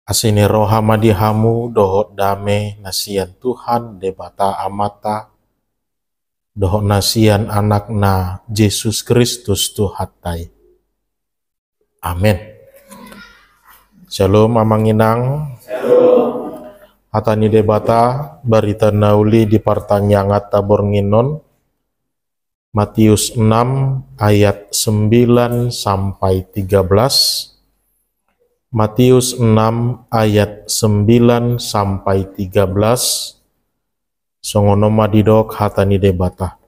Asini rohama dihamu dohot dame nasian Tuhan debata amata dohot nasian anakna Yesus Kristus Tuhatai. Amin. Shalom amanginang. Shalom. Hatani debata barita nauli di pertanyaan tabor nginon Matius 6 ayat 9 sampai 13. Matius 6 ayat 9 sampai 13. Songonoma didok hatani debata.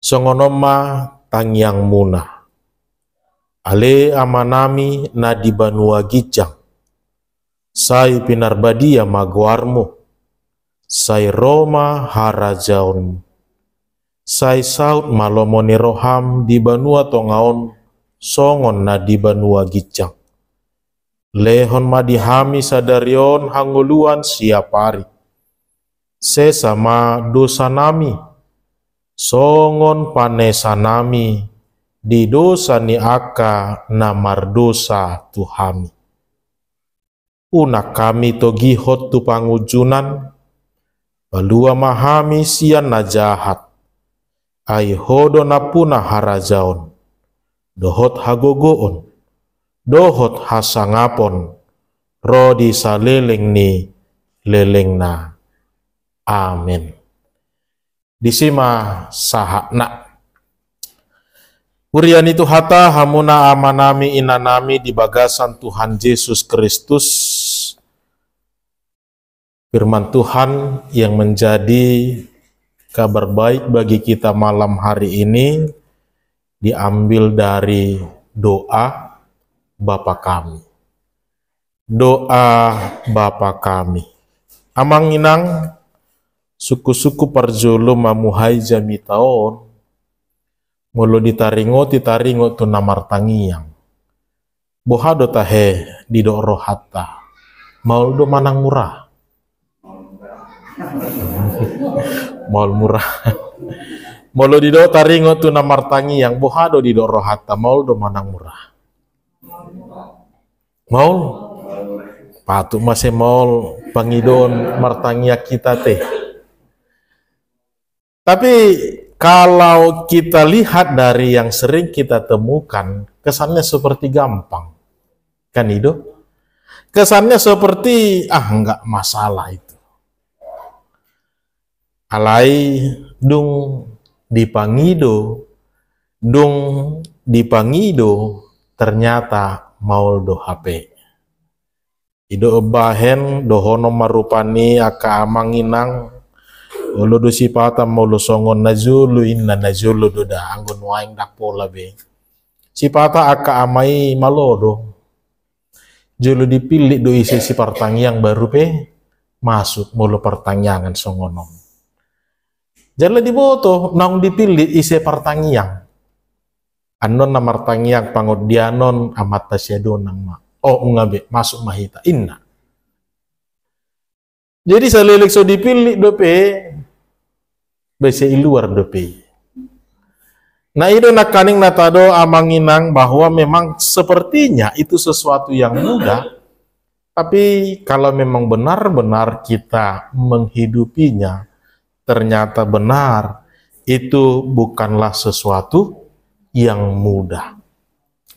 Songonoma tangyang muna. Ale amanami na di banua gijang. Sai pinarbadia maguarmu. Sai Roma harajaon. Sai saut malomoni roham di banua tongaon. Songon na di banua gijang. Lehon madihami sadarion hanguluan siapari. Sesama dosa nami. Songon panesa nami. Di dosa ni aka namar dosa Tuhami. Unak kami togihot tu pangujunan. Balua mahami sian na jahat. Ai hodo na puna harajaon. Dohot hagogoon, dohot hasangapon, rodi saleleng ni leleng na. Amin. Disima sahakna. Urian itu hata hamuna amanami inanami di bagasan Tuhan Yesus Kristus. Firman Tuhan yang menjadi kabar baik bagi kita malam hari ini diambil dari doa Bapa kami. Doa Bapa kami. Amanginang suku-suku parjolo mamuhai jami taon. Mulu ditaringo tu namar tangiyang. Bohado tahe di do rohata. Maul do manang murah. Maul murah. Molo di do taringo tu namar tangi yang bohado di do rohata maul do manang murah. Maul patu masih maul pangidon martangia kita teh. Tapi kalau kita lihat dari yang sering kita temukan, kesannya seperti gampang. Kan itu? Kesannya seperti enggak masalah itu. Alai dung dipangido ternyata maul do HP. Ido bahen dohono marupani aka amanginang ulu do sipata maulu songon najulu inna najulu do da anggun waing dapola be. Sipata aka amai malodo. Julu dipilih do isi si pertanyaan baru pe masuk mulu pertanyaan songonom. Jadi diboto nang dipilih isi pertanyaan. Anon na martanyang pangodianon amat tasyadon nang ma. Oh ngabe masuk mahita inna. Jadi salilik so dipilih dope bese iluar dope. Nah itu nakaning natado amanginang bahwa memang sepertinya itu sesuatu yang mudah. Tapi kalau memang benar-benar kita menghidupinya, ternyata benar itu bukanlah sesuatu yang mudah.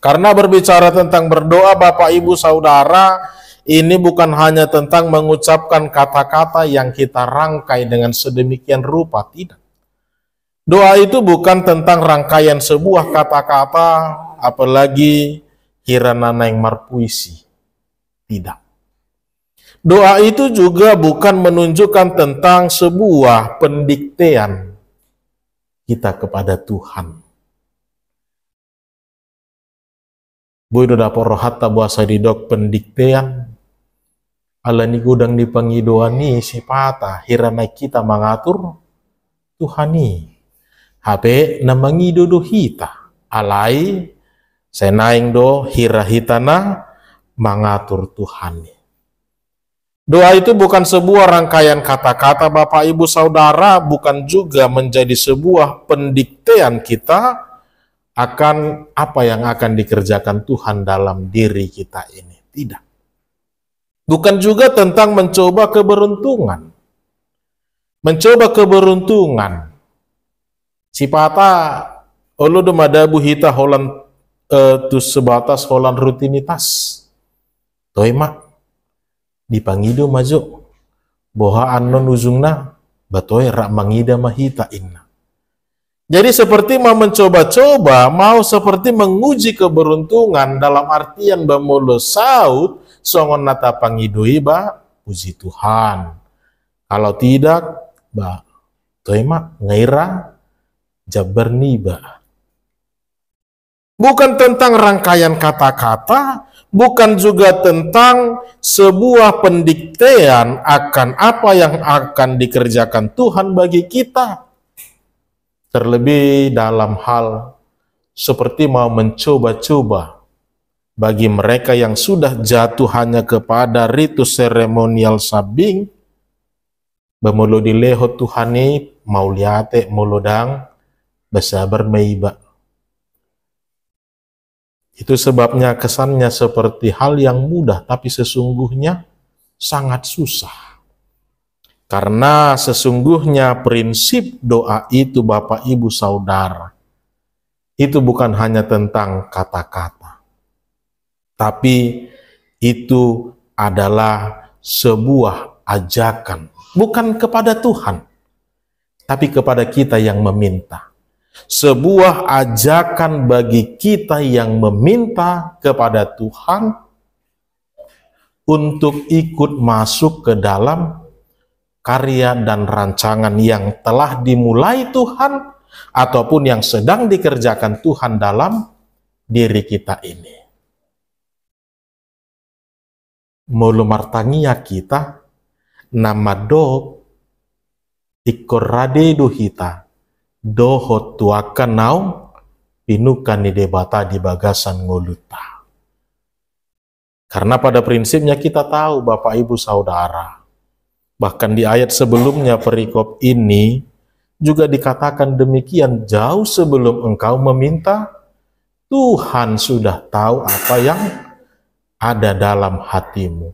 Karena berbicara tentang berdoa Bapak Ibu Saudara, ini bukan hanya tentang mengucapkan kata-kata yang kita rangkai dengan sedemikian rupa, tidak. Doa itu bukan tentang rangkaian sebuah kata-kata, apalagi hiranana yang marpuisi. Tidak. Doa itu juga bukan menunjukkan tentang sebuah pendiktean kita kepada Tuhan. Boido dapur rohata buasa didok pendiktean. Ala ni gudang dipangidoan ni sipata hirana kita mengatur Tuhani. Habe na mangido do hita. Alai senaing do hirahitana mengatur Tuhani. Doa itu bukan sebuah rangkaian kata-kata Bapak Ibu Saudara, bukan juga menjadi sebuah pendiktean kita akan apa yang akan dikerjakan Tuhan dalam diri kita ini. Tidak. Bukan juga tentang mencoba keberuntungan. Mencoba keberuntungan. Sipata olo madabu hita holan tu sebatas holan rutinitas. Toi mak dipangido maju boha anon ujungna batoy rak mangida mahita inna. Jadi seperti mau mencoba-coba, mau seperti menguji keberuntungan dalam artian bamolo saut songon nata pangidui ba puji Tuhan. Kalau tidak ba toy mak ngaira jaberni ba. Bukan tentang rangkaian kata-kata, bukan juga tentang sebuah pendiktean akan apa yang akan dikerjakan Tuhan bagi kita. Terlebih dalam hal seperti mau mencoba-coba bagi mereka yang sudah jatuh hanya kepada ritus seremonial sabing, bamolo dileho Tuhani mau liate molodang besabar meiba. Itu sebabnya kesannya seperti hal yang mudah, tapi sesungguhnya sangat susah. Karena sesungguhnya prinsip doa itu Bapak Ibu Saudara, itu bukan hanya tentang kata-kata. Tapi itu adalah sebuah ajakan, bukan kepada Tuhan, tapi kepada kita yang meminta. Sebuah ajakan bagi kita yang meminta kepada Tuhan untuk ikut masuk ke dalam karya dan rancangan yang telah dimulai Tuhan ataupun yang sedang dikerjakan Tuhan dalam diri kita ini. Mulu martangia kita nama do ikorade duhita doho tuakan nau pinukan di debata di bagasan ngoluta. Karena pada prinsipnya kita tahu Bapak Ibu Saudara, bahkan di ayat sebelumnya perikop ini juga dikatakan demikian, jauh sebelum engkau meminta, Tuhan sudah tahu apa yang ada dalam hatimu.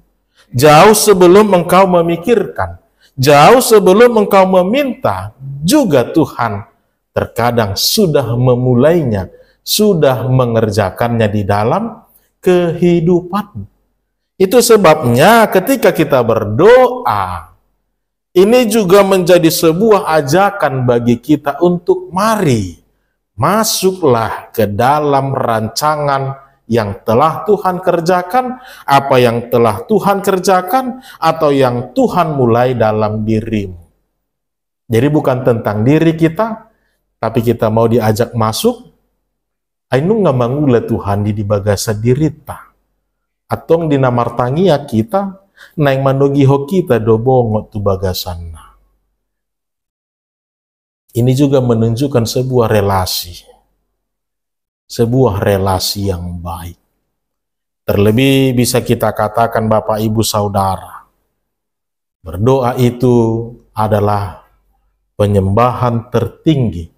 Jauh sebelum engkau memikirkan, jauh sebelum engkau meminta, juga Tuhan terkadang sudah memulainya, sudah mengerjakannya di dalam kehidupan. Itu sebabnya ketika kita berdoa, ini juga menjadi sebuah ajakan bagi kita untuk mari masuklah ke dalam rancangan yang telah Tuhan kerjakan, apa yang telah Tuhan kerjakan, atau yang Tuhan mulai dalam dirimu. Jadi bukan tentang diri kita, tapi kita mau diajak masuk, ainu ngamangula Tuhan di bagasa dirita, atau di namartangia kita, naing manogiho kita do bongot tu bagasanna. Ini juga menunjukkan sebuah relasi yang baik. Terlebih bisa kita katakan Bapak Ibu Saudara, berdoa itu adalah penyembahan tertinggi,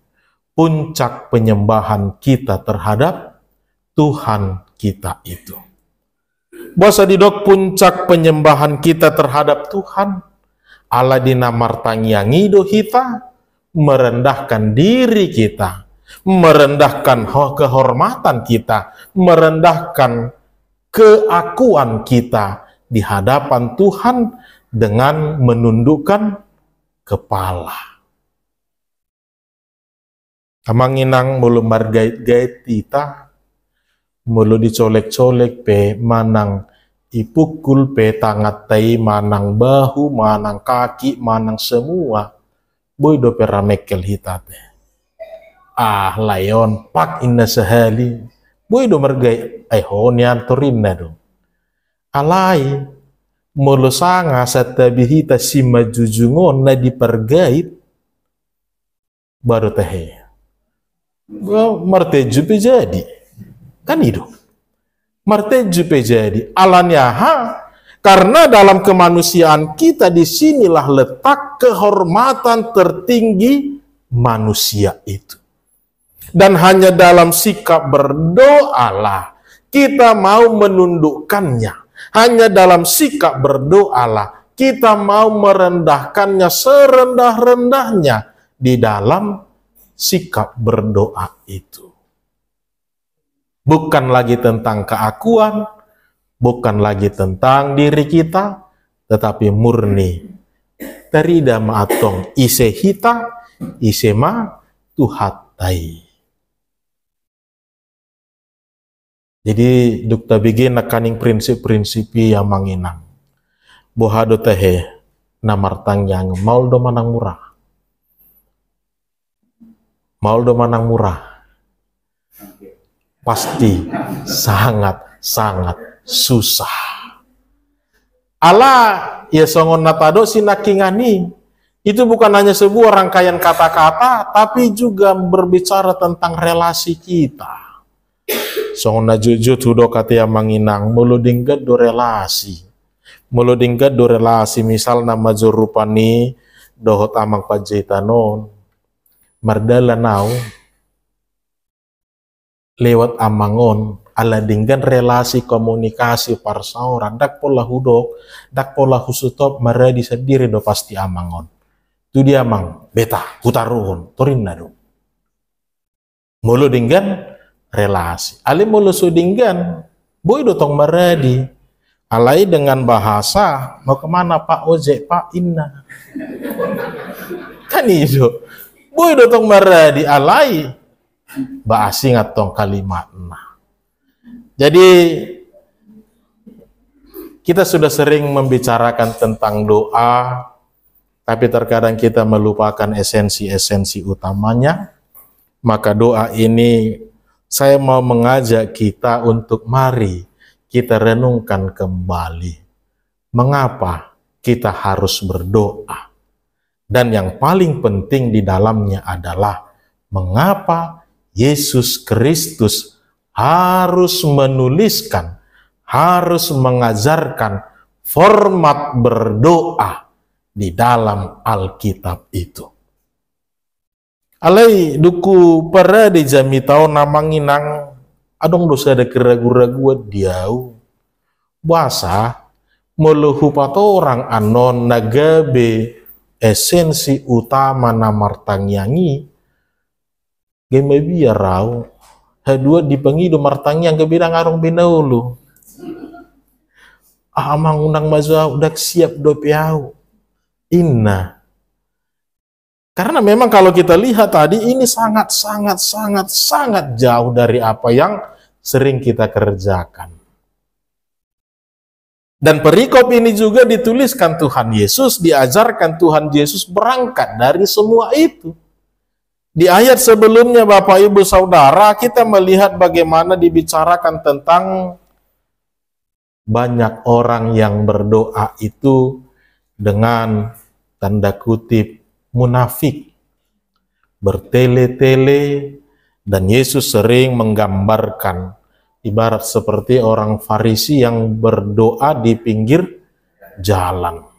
puncak penyembahan kita terhadap Tuhan kita itu. Bahasa didok puncak penyembahan kita terhadap Tuhan, Allah dinamartangiangi do kita, merendahkan diri kita, merendahkan kehormatan kita, merendahkan keakuan kita di hadapan Tuhan dengan menundukkan kepala. Amanginang mulu margait-gait kita, mulu dicolek-colek pe manang ipukul pe tangat tai manang bahu, manang kaki, manang semua. Boy do peramekel hitate. Layon pak inna sehali. Boy do mergai honian torinna do. Alai mulu sanga satabihita sima jujungon na dipergait baru tehe. Marteju pe jadi. Kan itu. Marteju pe jadi. Alanya karena dalam kemanusiaan kita disinilah letak kehormatan tertinggi manusia itu. Dan hanya dalam sikap berdoalah kita mau menundukkannya. Hanya dalam sikap berdoalah kita mau merendahkannya serendah-rendahnya di dalam sikap berdoa itu. Bukan lagi tentang keakuan, bukan lagi tentang diri kita, tetapi murni tarida maatong ise hita, ise ma tuhatai. Jadi dukta bikin nakaning prinsip-prinsip yang manginang. Bohado tehe namartang yang maul do manang murah. Maul do manang murah. Pasti sangat-sangat susah. Allah ya songon natado sinakingani itu bukan hanya sebuah rangkaian kata-kata, tapi juga berbicara tentang relasi kita. Songon najujut hudo kata yang manginang muludinggat do relasi. Muludinggat do relasi misal nama jurupani dohot amang pajetanon mardala nau lewat amangon ala dinggan relasi komunikasi parsaoran dak pola hudok dak pola husutop maradi sendiri do pasti amangon tu dia mang beta hutaruhun torin nado mulu dinggan relasi ale mulu sudinggan boy dotong maradi alai dengan bahasa mau kemana Pak Ojek Pak Inna kan itu boy dotong maradi alai bahasa ngatong kalimat nah. Jadi kita sudah sering membicarakan tentang doa, tapi terkadang kita melupakan esensi-esensi utamanya. Maka doa ini saya mau mengajak kita untuk mari kita renungkan kembali. Mengapa kita harus berdoa? Dan yang paling penting di dalamnya adalah mengapa Yesus Kristus harus menuliskan, harus mengajarkan format berdoa di dalam Alkitab itu. Alai duku para di jami tau namanginang adong dosa ada keragu-ragu diau. Bahasa meluhu pato orang anon nagabe esensi utama namartangyangi game biar rau dua dipengido martang yang kebidang arong binaulu amang undang mazau udah siap do piau inna karena memang kalau kita lihat tadi ini sangat jauh dari apa yang sering kita kerjakan. Dan perikop ini juga dituliskan Tuhan Yesus, diajarkan Tuhan Yesus berangkat dari semua itu. Di ayat sebelumnya Bapak Ibu Saudara kita melihat bagaimana dibicarakan tentang banyak orang yang berdoa itu dengan tanda kutip munafik, bertele-tele, dan Yesus sering menggambarkan ibarat seperti orang Farisi yang berdoa di pinggir jalan.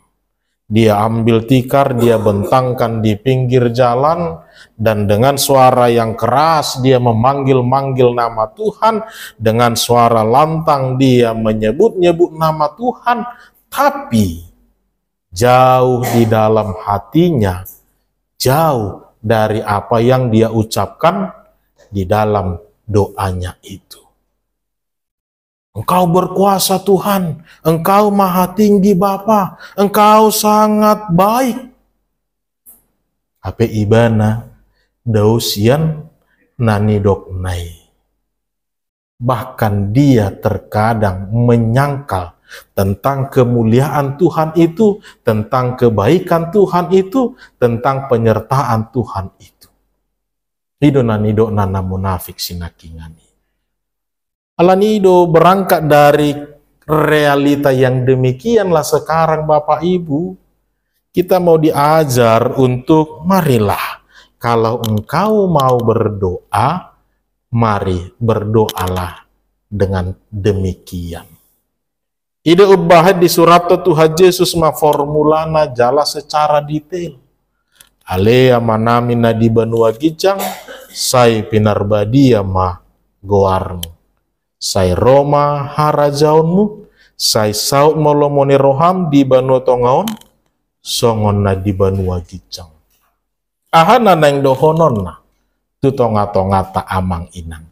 Dia ambil tikar, dia bentangkan di pinggir jalan, dan dengan suara yang keras dia memanggil-manggil nama Tuhan, dengan suara lantang dia menyebut-nyebut nama Tuhan, tapi jauh di dalam hatinya, jauh dari apa yang dia ucapkan di dalam doanya itu. Engkau berkuasa Tuhan, Engkau maha tinggi Bapa, Engkau sangat baik. Ape ibana dausian nani doknai. Bahkan dia terkadang menyangkal tentang kemuliaan Tuhan itu, tentang kebaikan Tuhan itu, tentang penyertaan Tuhan itu. Ido nani dok nana munafik sinakingani. Alanido berangkat dari realita yang demikianlah sekarang Bapak Ibu, kita mau diajar untuk marilah kalau engkau mau berdoa, mari berdoalah dengan demikian. Ide ubahat di surat Tuhan Yesus ma formulana jala secara detail. Alea manami na di benua gijang, sai pinarbadia ma goarmu. Sai Roma harajaunmu, Sai saut molomoni roham di banua tongaon, songon na di banua gijang. Ahana neng dohonon na, tu tonga-tonga ta amang inang.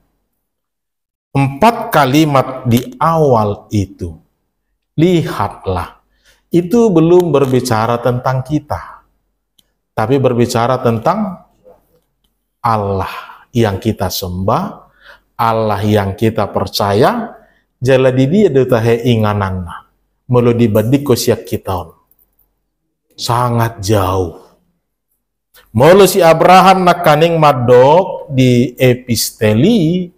4 kalimat di awal itu, lihatlah, itu belum berbicara tentang kita, tapi berbicara tentang Allah yang kita sembah, Allah yang kita percaya. Jala di dia dutahe ingananna, melu dibadiko siak kitaon. Sangat jauh. Mulu si Abraham nakaning madok di episteli,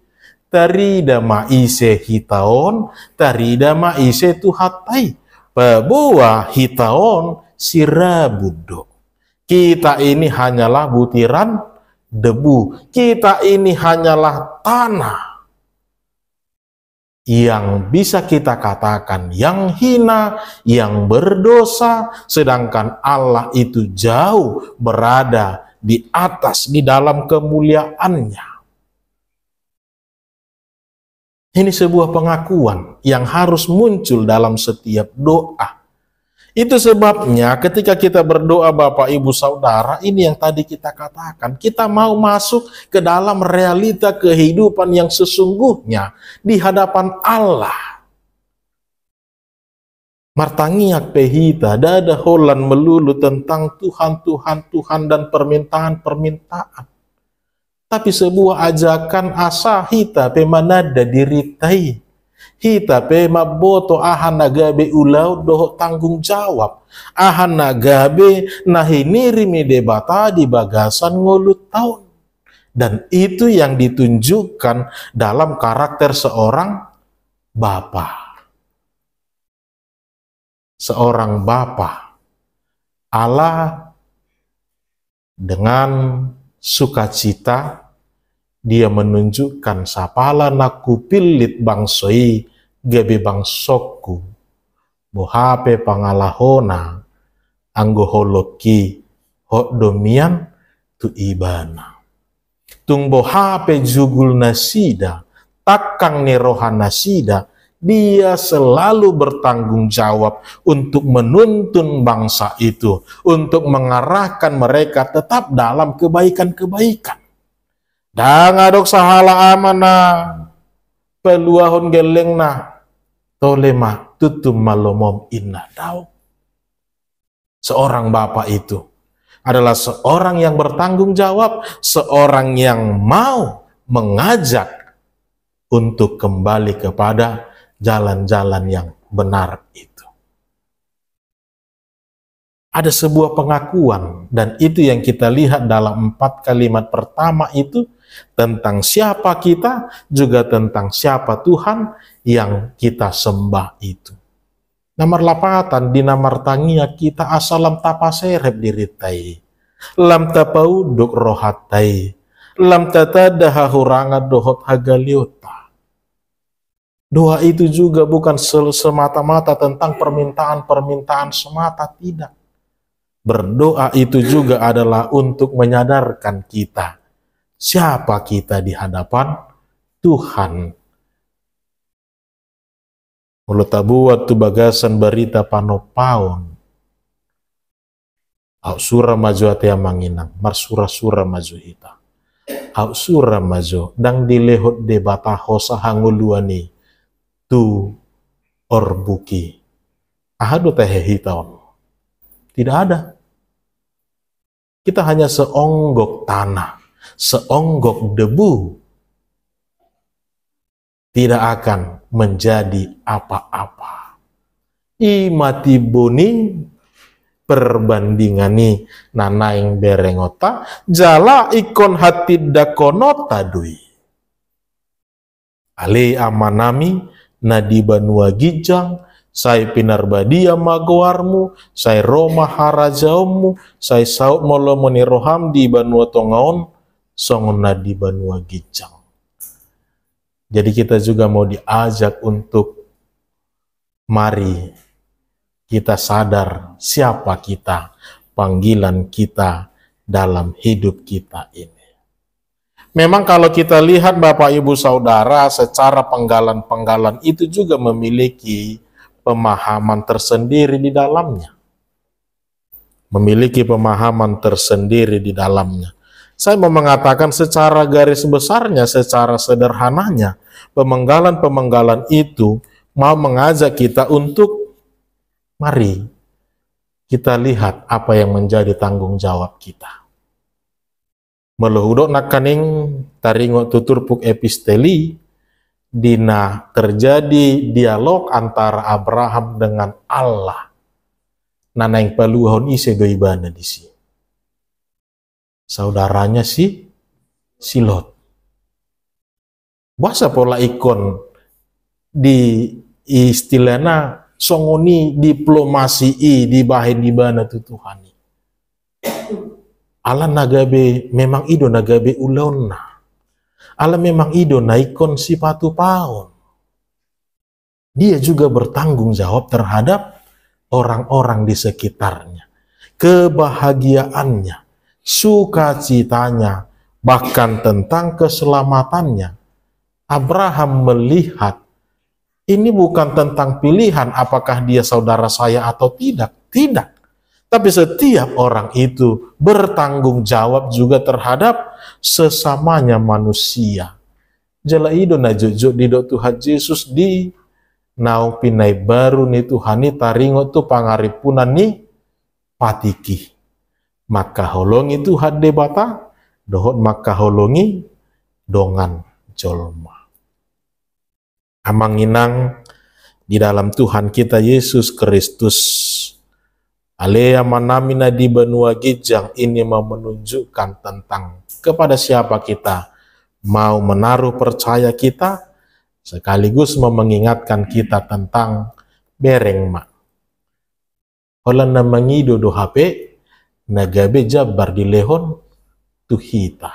tarida maise hitaon, tarida maise tuhatai, pebuah hitaon sirabudo. Kita ini hanyalah butiran debu, kita ini hanyalah tanah yang bisa kita katakan yang hina, yang berdosa, sedangkan Allah itu jauh berada di atas, di dalam kemuliaannya. Ini sebuah pengakuan yang harus muncul dalam setiap doa. Itu sebabnya ketika kita berdoa Bapak Ibu Saudara, ini yang tadi kita katakan, kita mau masuk ke dalam realita kehidupan yang sesungguhnya di hadapan Allah. Martangiak pehita, dada holan melulu tentang Tuhan dan permintaan-permintaan. Tapi sebuah ajakan asa hita pemanada diritai. Hita pe maboto ahan nagabe ulau doho tanggung jawab. Ahan nagabe nahiniri mi debata di bagasan ngolut tahun. Dan itu yang ditunjukkan dalam karakter seorang bapa. Seorang bapa. Allah dengan sukacita dia menunjukkan sapala naku pilit bangsoi gabe bangsoku bohape pangalahona anggo holoki hok domian tu ibana tung bohape jugul nasida takang nerohan nasida, dia selalu bertanggung jawab untuk menuntun bangsa itu, untuk mengarahkan mereka tetap dalam kebaikan-kebaikan. Dan adok sahala amana peluahon gelengna tolema tutum malomom inna dau. Seorang bapak itu adalah seorang yang bertanggung jawab, seorang yang mau mengajak untuk kembali kepada jalan-jalan yang benar itu. Ada sebuah pengakuan, dan itu yang kita lihat dalam 4 kalimat pertama itu, tentang siapa kita, juga tentang siapa Tuhan yang kita sembah itu. Nomor 8, di namar tangia kita asalam tapaserep diritai, lam tapauduk rohatai, lam tatadaha huranga dohot hagaliota. Doa itu juga bukan semata-mata tentang permintaan-permintaan semata, tidak. Berdoa itu juga adalah untuk menyadarkan kita siapa kita di hadapan Tuhan. Mulut tabuat tu bagasan berita panopaon. Au sura maju atea manginang, marsura-sura maju hita. Au sura maju, dang dilehot debata hosa hanguluani tu orbuki. Ahadu tehe hitaon. Tidak ada. Kita hanya seonggok tanah, seonggok debu. Tidak akan menjadi apa-apa. Imati boning perbandingani nanaing berengota, jala ikon hati dakonota dui. Ale amanami nadibanua gijang, sai pinarbadia magoarmu, sai Roma harajaumu, sai saut molomoni roham di banua tongaon, songon nadi banua gijang. Jadi kita juga mau diajak untuk mari kita sadar siapa kita, panggilan kita dalam hidup kita ini. Memang kalau kita lihat Bapak Ibu Saudara, secara penggalan-penggalan itu juga memiliki pemahaman tersendiri di dalamnya. Memiliki pemahaman tersendiri di dalamnya. Saya mau mengatakan secara garis besarnya, secara sederhananya, pemenggalan-pemenggalan itu mau mengajak kita untuk mari kita lihat apa yang menjadi tanggung jawab kita. Meluhudok nakaning taringo tuturpuk episteli, dina terjadi dialog antara Abraham dengan Allah. Nana yang paluhon ise doibana di sini. Saudaranya si Lot. Bahasa pola ikon di istilahnya songoni diplomasi di bahin di bana tutuhani. Allah nagabe memang ido nagabe ulona. Allah memang ido naikon si patu paon. Dia juga bertanggung jawab terhadap orang-orang di sekitarnya, kebahagiaannya, sukacitanya, bahkan tentang keselamatannya. Abraham melihat ini bukan tentang pilihan apakah dia saudara saya atau tidak. Tidak. Tapi setiap orang itu bertanggung jawab juga terhadap sesamanya manusia. Jala ido na jojo di Tuhan Yesus di nau pinai baru ni Tuhani taringo tu pangaripunan ni patiki. Maka holongi Tuhan debata, dohot maka holongi dongan jolma. Amanginang di dalam Tuhan kita Yesus Kristus. Alea manamina di benua gijang ini mau menunjukkan tentang kepada siapa kita mau menaruh percaya kita, sekaligus mau mengingatkan kita tentang bereng mak. Holana mangido do hape nagabe jabar di lehon tuhita.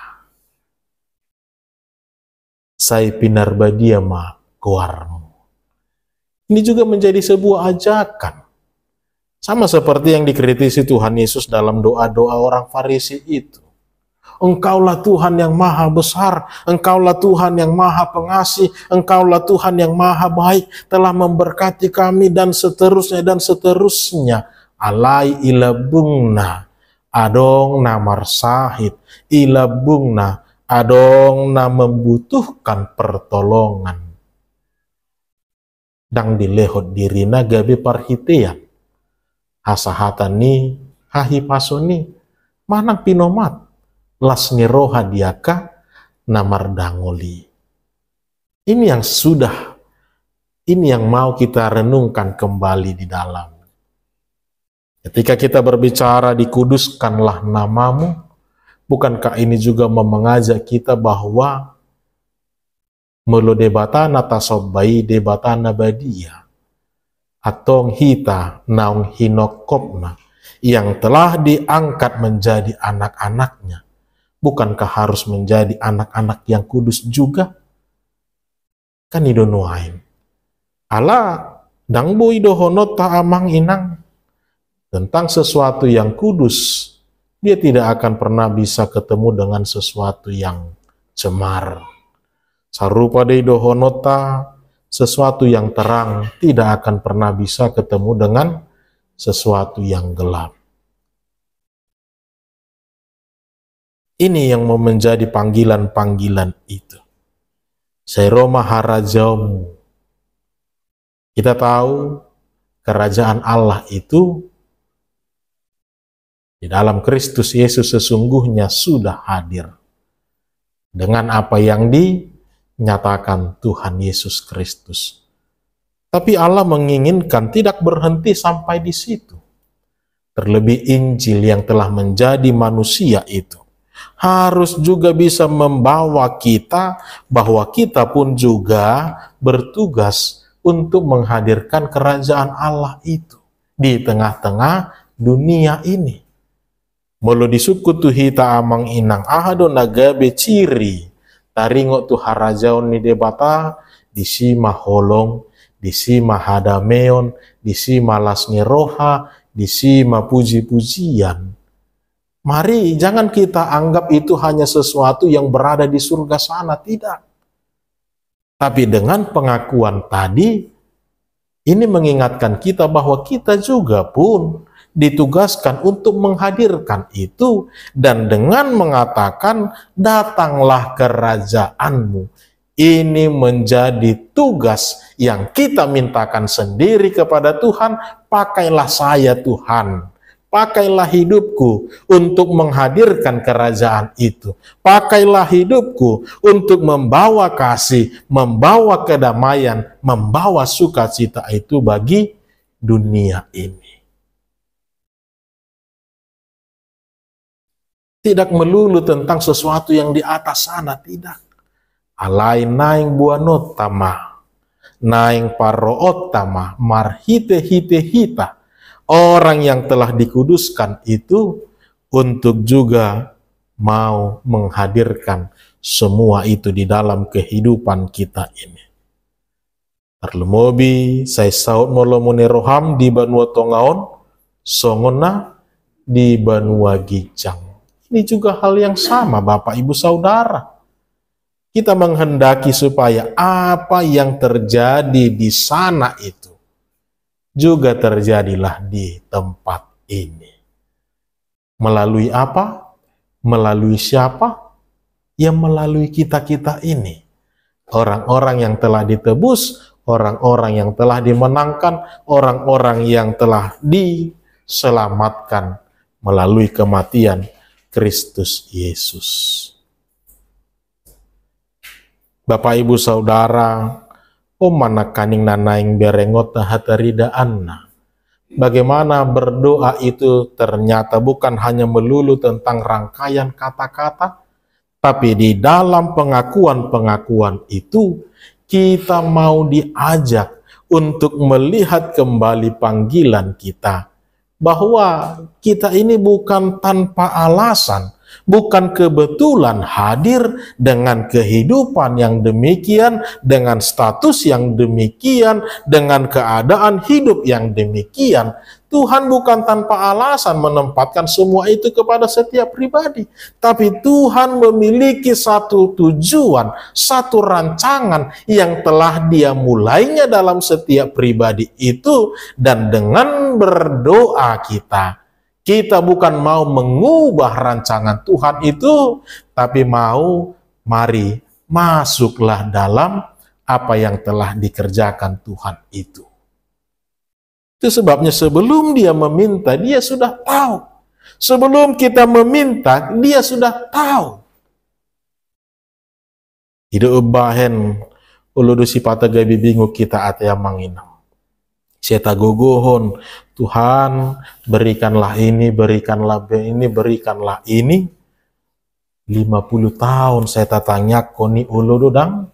Sai pinarbadia ma keluarmu. Ini juga menjadi sebuah ajakan. Sama seperti yang dikritisi Tuhan Yesus dalam doa-doa orang Farisi itu. Engkaulah Tuhan yang maha besar, Engkaulah Tuhan yang maha pengasih, Engkaulah Tuhan yang maha baik, telah memberkati kami dan seterusnya dan seterusnya. Alai ilabungna, adong na marsahid, ilabungna, adong na membutuhkan pertolongan. Dang dilehot dirina gabe parhitean. Hasahatani, hahipasoni, manang pinomat, lasni roha diaka, namardangoli. Ini yang mau kita renungkan kembali di dalam. Ketika kita berbicara dikuduskanlah namamu, bukankah ini juga mengajak kita bahwa melo debatana tasobbai debatana badia, atong hita naung hinokopna, yang telah diangkat menjadi anak-anaknya, bukankah harus menjadi anak-anak yang kudus juga? Kan idonuain. Allah dangbo idohonot ta amang inang tentang sesuatu yang kudus, dia tidak akan pernah bisa ketemu dengan sesuatu yang cemar. Sarupa de idohonota, sesuatu yang terang tidak akan pernah bisa ketemu dengan sesuatu yang gelap. Ini yang mau menjadi panggilan-panggilan itu. Seroma harajamu. Kita tahu kerajaan Allah itu di dalam Kristus Yesus sesungguhnya sudah hadir. Dengan apa yang dinyatakan Tuhan Yesus Kristus. Tapi Allah menginginkan tidak berhenti sampai di situ. Terlebih Injil yang telah menjadi manusia itu harus juga bisa membawa kita bahwa kita pun juga bertugas untuk menghadirkan kerajaan Allah itu di tengah-tengah dunia ini. Molo disuku tuhita amang inang ahado nagabe ciri taringo tu harajaon ni debata disi maholong, disi mahadameon, disi malasni roha, disi mapuji-pujian. Mari jangan kita anggap itu hanya sesuatu yang berada di surga sana, tidak. Tapi dengan pengakuan tadi, Ini mengingatkan kita bahwa kita juga pun ditugaskan untuk menghadirkan itu, dan dengan mengatakan datanglah kerajaanmu. Ini menjadi tugas yang kita mintakan sendiri kepada Tuhan. Pakailah saya Tuhan, pakailah hidupku untuk menghadirkan kerajaan itu. Pakailah hidupku untuk membawa kasih, membawa kedamaian, membawa sukacita itu bagi dunia ini. Tidak melulu tentang sesuatu yang di atas sana, tidak. Alai naing buanot tama, naing paroot tama, marhite hite hita. Orang yang telah dikuduskan itu untuk juga mau menghadirkan semua itu di dalam kehidupan kita ini. Terlemobi, saya saut molomone roham di Banua Tongaon, songona di Banua Gijang. Ini juga hal yang sama, Bapak Ibu Saudara. Kita menghendaki supaya apa yang terjadi di sana itu juga terjadilah di tempat ini. Melalui apa? Melalui siapa? Ya melalui kita-kita ini. Orang-orang yang telah ditebus, orang-orang yang telah dimenangkan, orang-orang yang telah diselamatkan melalui kematian Kristus Yesus. Bapak Ibu Saudara, mana kaning nanaing berengot hatarida anna. Bagaimana berdoa itu ternyata bukan hanya melulu tentang rangkaian kata-kata, tapi di dalam pengakuan-pengakuan itu kita mau diajak untuk melihat kembali panggilan kita, bahwa kita ini bukan tanpa alasan, bukan kebetulan hadir dengan kehidupan yang demikian, dengan status yang demikian, dengan keadaan hidup yang demikian. Tuhan bukan tanpa alasan menempatkan semua itu kepada setiap pribadi, tapi Tuhan memiliki satu tujuan, satu rancangan yang telah Dia mulainya dalam setiap pribadi itu. Dan dengan berdoa kita bukan mau mengubah rancangan Tuhan itu, tapi mari masuklah dalam apa yang telah dikerjakan Tuhan itu. Itu sebabnya sebelum Dia meminta, Dia sudah tahu. Sebelum kita meminta, Dia sudah tahu. Hidup bahen uludu sipata gabi bingung kita ataya manginang. Saya gogohon, Tuhan berikanlah ini, berikanlah ini, berikanlah ini. 50 tahun saya tanya koni uludu dang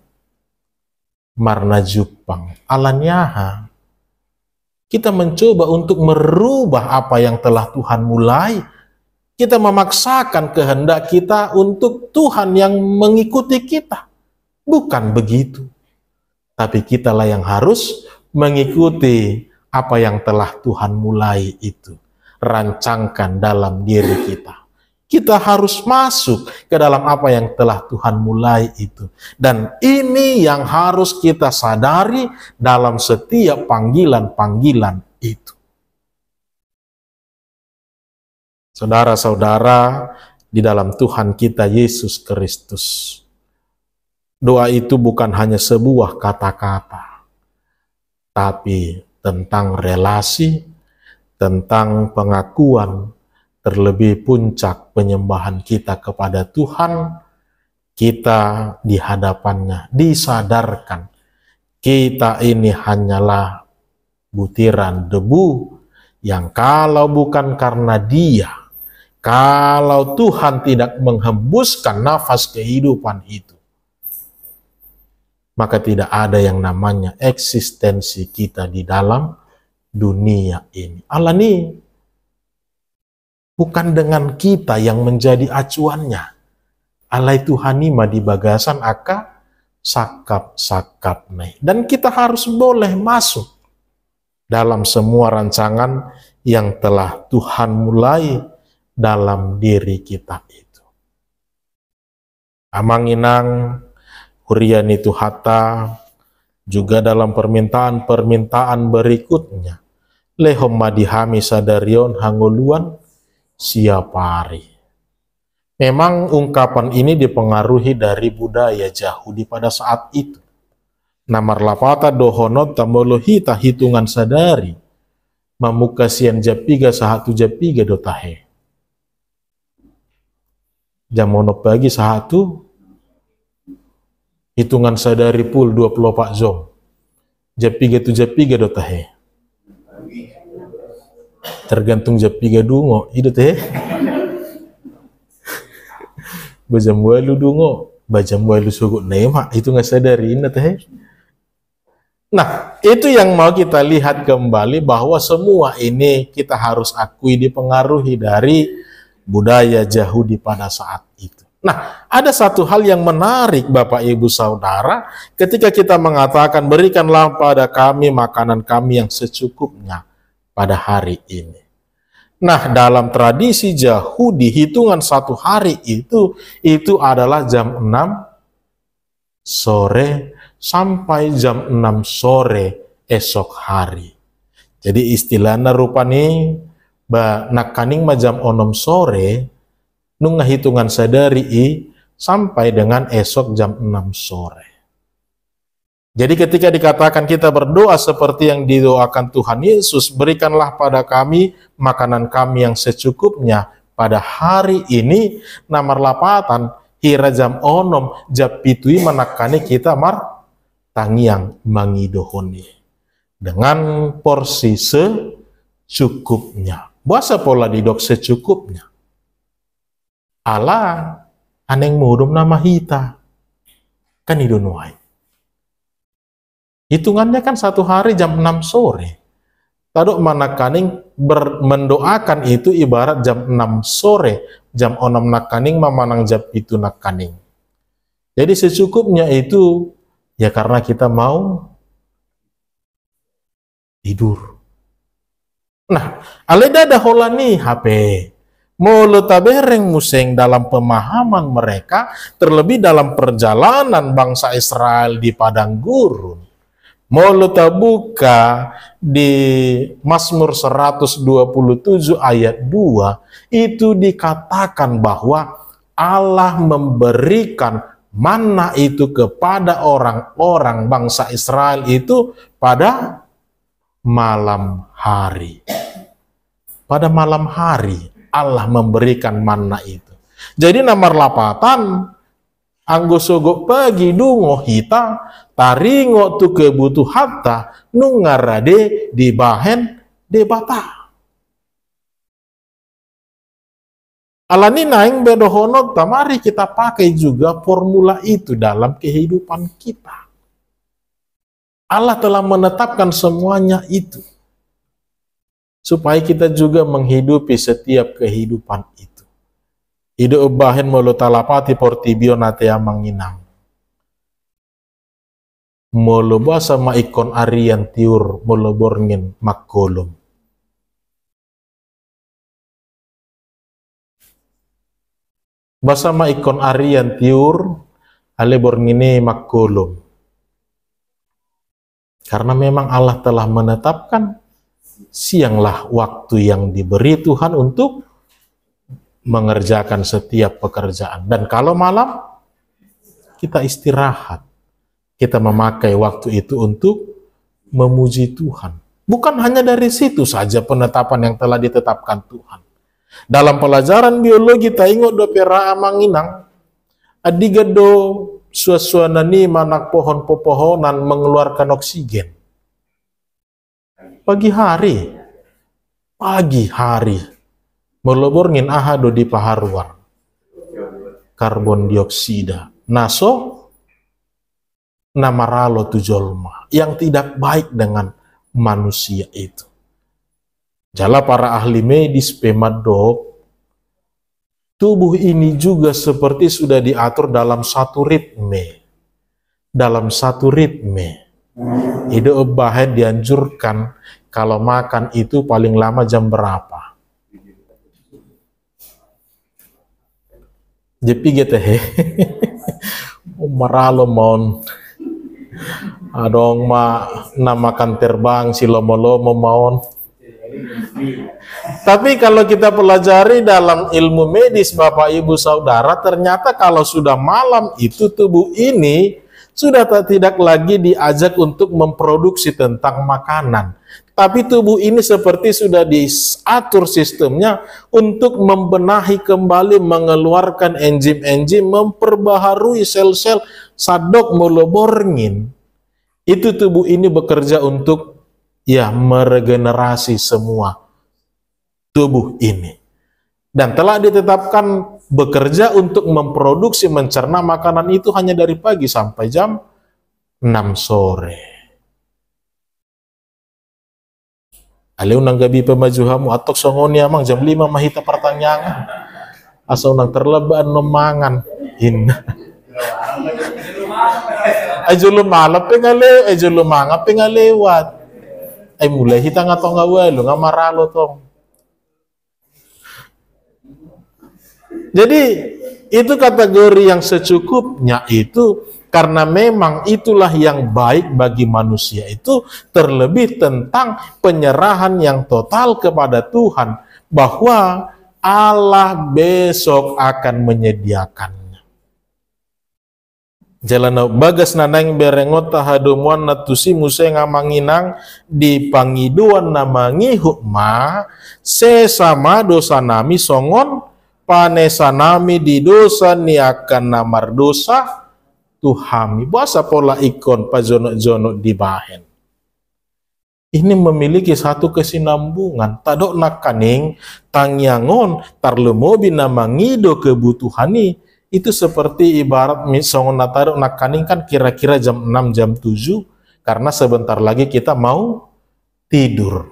marna Jepang alanyaha. Kita mencoba untuk merubah apa yang telah Tuhan mulai. Kita memaksakan kehendak kita untuk Tuhan yang mengikuti kita. Bukan begitu. Tapi kitalah yang harus mengikuti apa yang telah Tuhan mulai itu. Rancangkan dalam diri kita. Kita harus masuk ke dalam apa yang telah Tuhan mulai itu. Dan ini yang harus kita sadari dalam setiap panggilan-panggilan itu. Saudara-saudara, di dalam Tuhan kita Yesus Kristus, doa itu bukan hanya sebuah kata-kata, tapi tentang relasi, tentang pengakuan, terlebih puncak penyembahan kita kepada Tuhan, kita di hadapannya disadarkan kita ini hanyalah butiran debu yang kalau bukan karena Dia, kalau Tuhan tidak menghembuskan nafas kehidupan itu, maka tidak ada yang namanya eksistensi kita di dalam dunia ini. Alani bukan dengan kita yang menjadi acuannya. Alai Tuhanima di bagasan aka sakap-sakap nih. Dan kita harus boleh masuk dalam semua rancangan yang telah Tuhan mulai dalam diri kita itu. Amanginang hurian itu hata Juga dalam permintaan-permintaan berikutnya, lehom madihami sadarion hanguluan siapari. Memang ungkapan ini dipengaruhi dari budaya Yahudi pada saat itu. Namar lapata dohonot tamolohita hitungan sadari, mamukasian japiga sahatu japiga dotahe. Jamono pagi sahatu, hitungan sadari pul 24 jam. Japiga tu japiga dotahe. Tergantung japiga dungo, itu teh. Bajam walu dungo, bajam walu sugut nema, itu nggak sadari ini teh. Nah, itu yang mau kita lihat kembali bahwa semua ini kita harus akui dipengaruhi dari budaya Yahudi pada saat itu. Nah, ada satu hal yang menarik Bapak Ibu Saudara, ketika kita mengatakan berikanlah pada kami makanan kami yang secukupnya pada hari ini. Nah, dalam tradisi Yahudi, hitungan satu hari itu adalah jam 6 sore sampai jam 6 sore esok hari. Jadi istilahnya rupani nakaning jam 6 sore nunga hitungan sadari sampai dengan esok jam 6 sore. Jadi ketika dikatakan kita berdoa seperti yang didoakan Tuhan Yesus, berikanlah pada kami makanan kami yang secukupnya pada hari ini, namar lapatan, hira jam onom, japitui menakani kita mar tangiang mangidohoni. Dengan porsi secukupnya. Bahasa pola didok secukupnya. Allah aneng mudum nama hita. Kan idonuai. Hitungannya kan satu hari jam 6 sore. Taduk manakaning mendoakan itu ibarat jam 6 sore. Jam 6 nakaning mamanang jam itu nakaning. Jadi secukupnya itu ya karena kita mau tidur. Nah, aleda daholani HP. Mau letabereng museng dalam pemahaman mereka, terlebih dalam perjalanan bangsa Israel di padang gurun. Mau buka di Mazmur 127 ayat 2, itu dikatakan bahwa Allah memberikan manna itu kepada orang-orang bangsa Israel itu pada malam hari. Pada malam hari Allah memberikan manna itu. Jadi namar lapatan anggo sogok pagi dungo hita taringo tu kebutuhata nungarade di bahen debata. Alani naing bedohono tamari kita pakai juga formula itu dalam kehidupan kita. Allah telah menetapkan semuanya itu supaya kita juga menghidupi setiap kehidupan itu. Ide ubahen molo talapati portibio natea manginang. Molo basa maikon arian tiur molo borngin makkolom. Basa maikon arian tiur ale borngine makkolom. Karena memang Allah telah menetapkan sianglah waktu yang diberi Tuhan untuk mengerjakan setiap pekerjaan. Dan kalau malam, kita istirahat. Kita memakai waktu itu untuk memuji Tuhan. Bukan hanya dari situ saja penetapan yang telah ditetapkan Tuhan. Dalam pelajaran biologi, taingo do pera manginang, adigado suasana ni manak pohon-pepohonan mengeluarkan oksigen. Pagi hari, meloborngin ahado di paharuan karbon dioksida naso namaralo tujolma yang tidak baik dengan manusia itu. Jala para ahli medis pemadok, tubuh ini juga seperti sudah diatur dalam satu ritme. Ide bahan dianjurkan kalau makan itu paling lama jam berapa? Jepi gitu he. Maralo mon. Adong namakan terbang si lomo-lomo maon. Tapi kalau kita pelajari dalam ilmu medis Bapak Ibu Saudara, ternyata kalau sudah malam itu tubuh ini sudah tidak lagi diajak untuk memproduksi tentang makanan. Tapi tubuh ini seperti sudah diatur sistemnya untuk membenahi kembali, mengeluarkan enzim-enzim, memperbaharui sel-sel sadok moloborngin. Itu tubuh ini bekerja untuk meregenerasi semua tubuh ini. Dan telah ditetapkan bekerja untuk memproduksi, mencerna makanan itu hanya dari pagi sampai jam 6 sore. Ale unang gabi pemajuhamu atok songoni amang jam 5 mahita pertanyaan. Asa unang terlebaan nomangan. Inna. Ajo lumalap pengale, ajo lumanga pengalewat. Ay mulai hita nga tong awalo, nga maralo tong. Jadi itu kategori yang secukupnya itu, karena memang itulah yang baik bagi manusia itu, terlebih tentang penyerahan yang total kepada Tuhan, bahwa Allah besok akan menyediakannya. Jalan bagas nanang berengot tahadumuan natusi musay nga manginang di pangiduan na mangihukma sesama dosa nami songon panesa nami di dosa ni akan namar dosa tuhami. Bahasa pola ikon pajono-jono di bahen. Ini memiliki satu kesinambungan. Tadok nakaning tangyangon tarlemobi na mangido kebutuhani. Itu seperti ibarat songon natarok nakaning kan kira-kira jam 6, jam 7. Karena sebentar lagi kita mau tidur.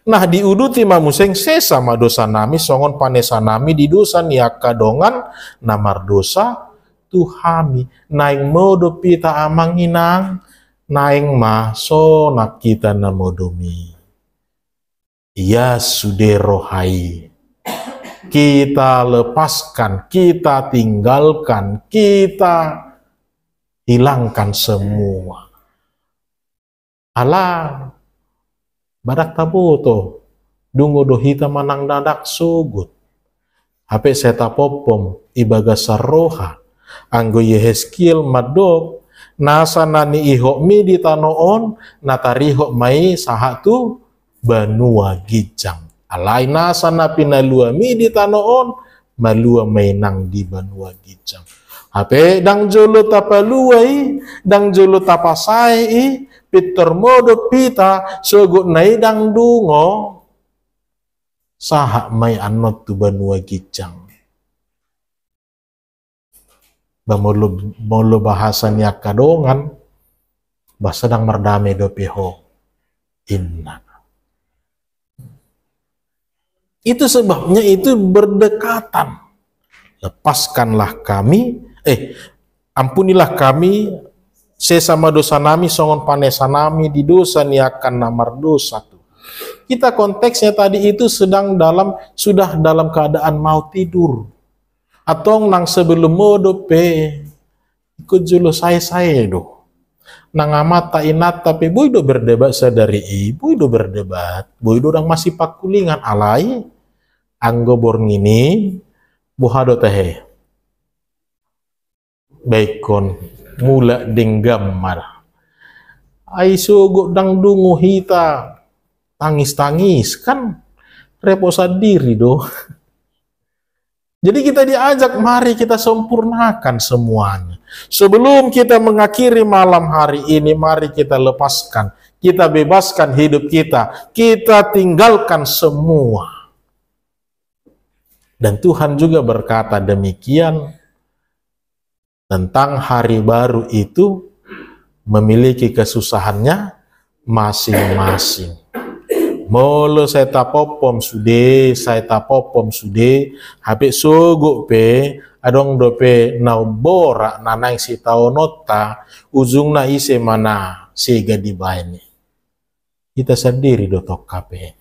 Nah diuduti mamuseng sesama dosa nami songon panesa nami di dosa niaka dongan namar dosa tuhami. Naing modo pita amang inang naing maso nak kita namodomi. Ya suderohai. Kita lepaskan, kita tinggalkan, kita hilangkan semua. Alah, badak taboto, dungo dohita manang dadak sugut. Hape seta popom, ibaga saroha, anggo Yehezkiel madok, nasa nani ihok mi di tanoon, natarihok mai sahatu banua gijang. Alai nasa na pinalua mi di tanoon, malua mainang di banua gijang. Hape dang jolo tapaluai, dang jolo tapasai, Peter modo pita, sogot nai dang dungo, sahak may anot tu banua gijang. Bamolo bahasannya kadongan, bahasa dang merdame do peho, inna. Itu sebabnya itu berdekatan. Lepaskanlah kami, ampunilah kami, sesama dosa nami, songon panesa nami, di dosa ni akan namar dosa tuh. Kita konteksnya tadi itu sudah dalam keadaan mau tidur. Atau nang sebelum modo ikut julu saya do. Nang amat tak inat tapi boy do berdebat sadari ibu do berdebat. Boy do dang masih pakulingan alai. Anggo borngini buhado tehe. Baikon mula denggamar. Ai sugo dang dungu hita tangis-tangis kan reposa diri do. Jadi kita diajak mari kita sempurnakan semuanya. Sebelum kita mengakhiri malam hari ini, mari kita lepaskan, kita bebaskan hidup kita tinggalkan semua. Dan Tuhan juga berkata demikian tentang hari baru itu memiliki kesusahannya masing-masing. Molo saya tapopom sude, habis sogok pe, adong dope nau bora nanang si taonota, ujung na ise mana sega di baini. Kita sendiri dotok kape.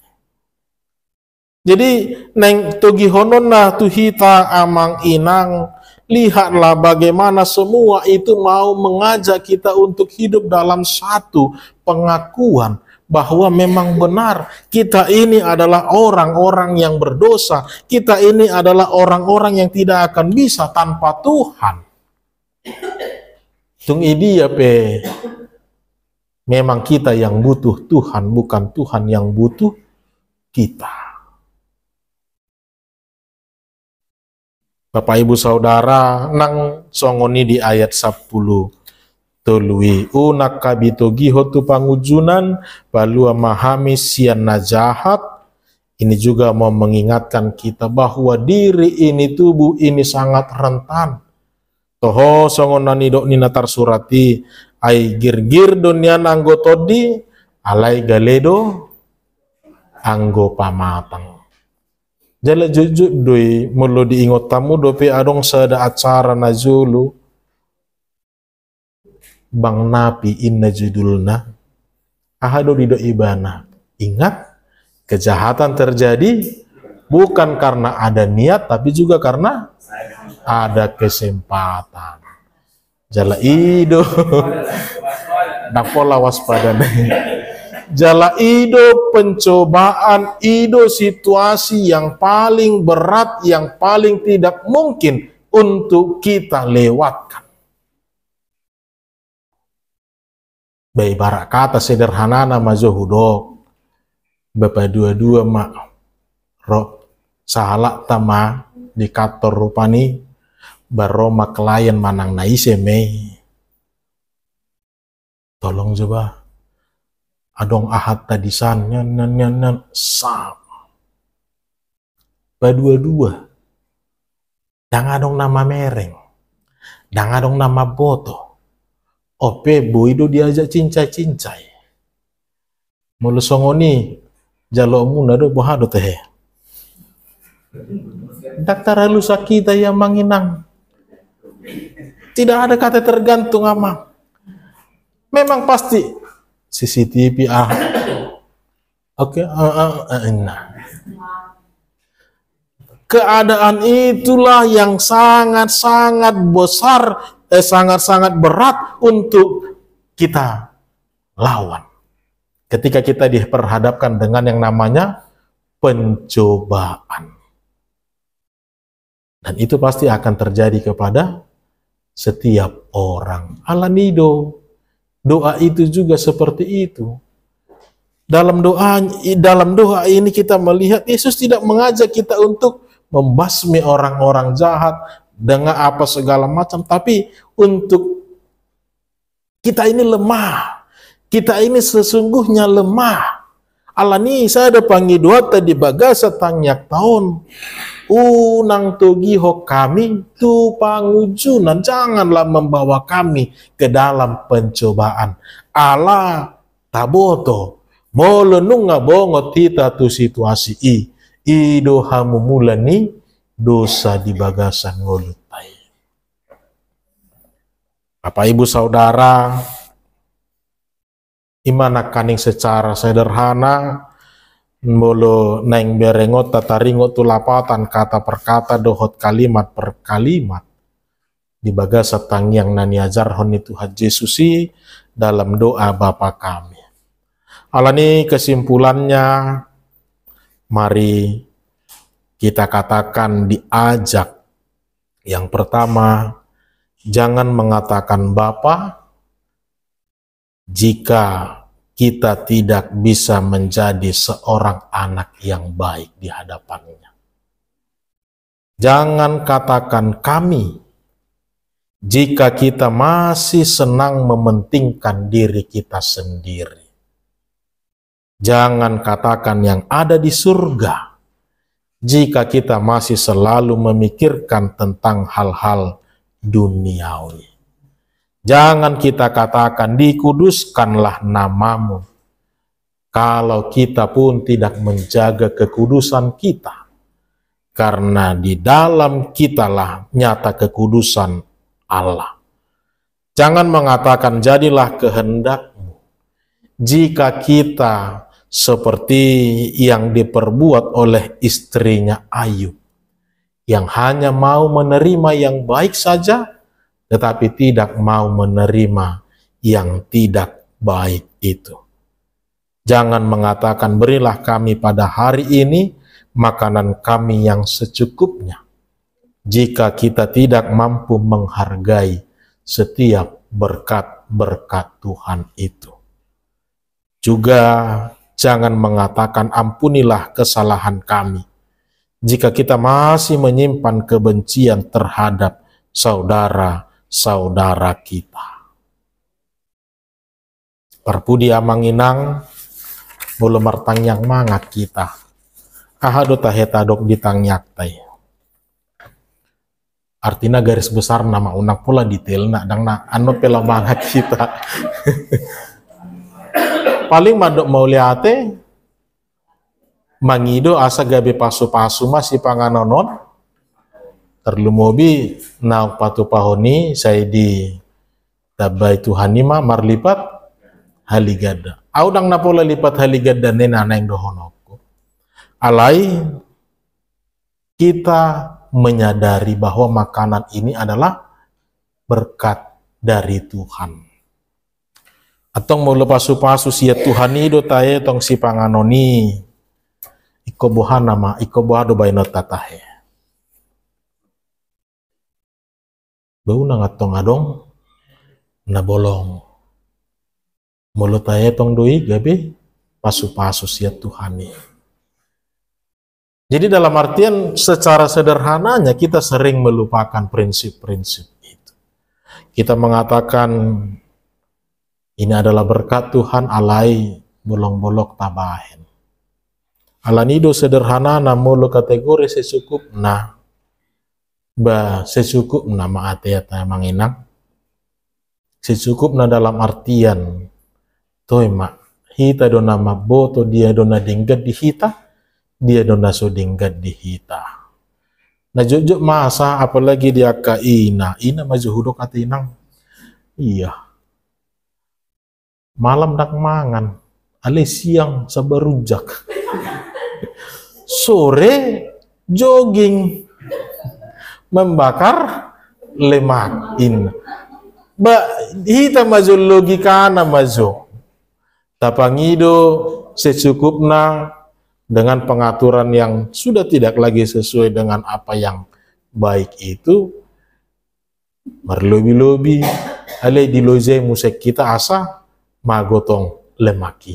Jadi neng togi honon na tuhita amang inang Lihatlah bagaimana semua itu mau mengajak kita untuk hidup dalam satu pengakuan bahwa memang benar kita ini adalah orang-orang yang berdosa. Kita ini adalah orang-orang yang tidak akan bisa tanpa Tuhan. Tung dia pe. Memang kita yang butuh Tuhan, bukan Tuhan yang butuh kita. Bapak Ibu Saudara, nang songoni di ayat 10 tului unak kabito giho tu pangujunan balua mahami sian najahat. Ini juga mau mengingatkan kita bahwa diri ini, tubuh ini sangat rentan. Toho songonani dok ninatar surati ai girgir donian anggo todi alai galedo anggo pamatang. Jala jujur doi mulu diingot tamu dope adong sada acara najulu bang napi inna judulna ahado dido ibana. Ingat, kejahatan terjadi bukan karena ada niat tapi juga karena ada kesempatan. Jala ido dapola waspada jala ido pencobaan, ido situasi yang paling berat, yang paling tidak mungkin untuk kita lewatkan. Ibarat kata sederhana nama zohudok, bapak dua-dua mak roh salah tama di kantor rupani baroma klien manang naise mei. Tolong coba adong ahad tadisan nyan sam badua-dua dang adong nama mereng dang adong nama boto ope boido diajak cincai-cincai mulu songoni jalo muna do bohado teh daktar halu sakita yang manginang tidak ada kata tergantung ama memang pasti CCTV oke, nah. Keadaan itulah yang sangat-sangat besar, sangat-sangat berat untuk kita lawan. Ketika kita diperhadapkan dengan yang namanya pencobaan. Dan itu pasti akan terjadi kepada setiap orang. Alanido. Doa itu juga seperti itu. Dalam doa ini kita melihat Yesus tidak mengajak kita untuk membasmi orang-orang jahat dengan apa segala macam, tapi untuk kita ini lemah. Kita ini sesungguhnya lemah. Alani saya ada panggil doa tadi bagasa tangyak tahun. Unang togiho kami tu pangujunan, janganlah membawa kami ke dalam pencobaan. Allah taboto molenunga bongo tita tu situasi ido hamu mulani dosa di bagasan ngolutai. Bapak Ibu Saudara, imana kaning secara sederhana molo neng berengot tataringot tulapatan kata per kata dohot kalimat per kalimat di bagasa tangyang nani ajarhon itu Tuhan Yesusi dalam doa Bapa kami. Alani kesimpulannya, mari kita katakan diajak. Yang pertama, jangan mengatakan Bapa jika kita tidak bisa menjadi seorang anak yang baik di hadapannya. Jangan katakan kami jika kita masih senang mementingkan diri kita sendiri. Jangan katakan yang ada di surga jika kita masih selalu memikirkan tentang hal-hal duniawi. Jangan kita katakan dikuduskanlah namamu kalau kita pun tidak menjaga kekudusan kita, karena di dalam kitalah nyata kekudusan Allah. Jangan mengatakan jadilah kehendakmu jika kita seperti yang diperbuat oleh istrinya Ayub yang hanya mau menerima yang baik saja, tetapi tidak mau menerima yang tidak baik itu. Jangan mengatakan, berilah kami pada hari ini makanan kami yang secukupnya, jika kita tidak mampu menghargai setiap berkat-berkat Tuhan itu. Juga jangan mengatakan, ampunilah kesalahan kami, jika kita masih menyimpan kebencian terhadap saudara-saudara kita. Perpudi amanginang, belum martang yang mangat kita. Ahado tahetadok ditangyak tay. Artinya garis besar nama unang pula detail nak dang na ano pela mangat kita. Paling madok mau liate mangido asa gabe pasu-pasu masih panganonon terlumobi nauk patu pahoni saya di tabai Tuhanima marlipat haligada. Audang na pula lipat haligada nena yang dohonoko. Alai kita menyadari bahwa makanan ini adalah berkat dari Tuhan. Atong mau lepas pasu sia Tuhan ido taye tong si panganoni ikobohan nama ikobohado bainot tatahe. Bau nang atong adong na bolong. Mulut taye tong doi gabe pasu-pasu sia Tuhan ini. Jadi dalam artian secara sederhananya kita sering melupakan prinsip-prinsip itu. Kita mengatakan ini adalah berkat Tuhan alai bolong-bolok tabahen. Alanido sederhana namolo kategori secukupna. Secukupna maateata manginang. Secukupna dalam artian toima hita dona maboto dia dona dinggat di hita. Dia dona so dinggat di hita. Nah jojo masa apalagi dia ka ina maju hudok atinang. Iya. Malam dak mangan, ale siang sabarujak. Sore jogging membakar lemak in. Hita maju logika na maju. Tapangido secukupna dengan pengaturan yang sudah tidak lagi sesuai dengan apa yang baik itu, merlobi-lobi, ale di loje musik kita asa magotong lemaki.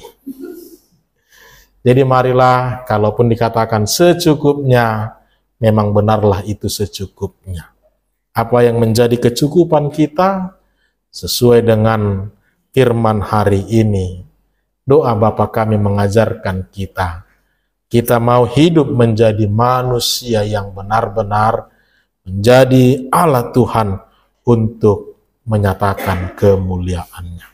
Jadi marilah, kalaupun dikatakan secukupnya, memang benarlah itu secukupnya. Apa yang menjadi kecukupan kita, sesuai dengan firman hari ini, doa Bapa kami mengajarkan kita mau hidup menjadi manusia yang benar-benar menjadi alat Tuhan untuk menyatakan kemuliaan-Nya.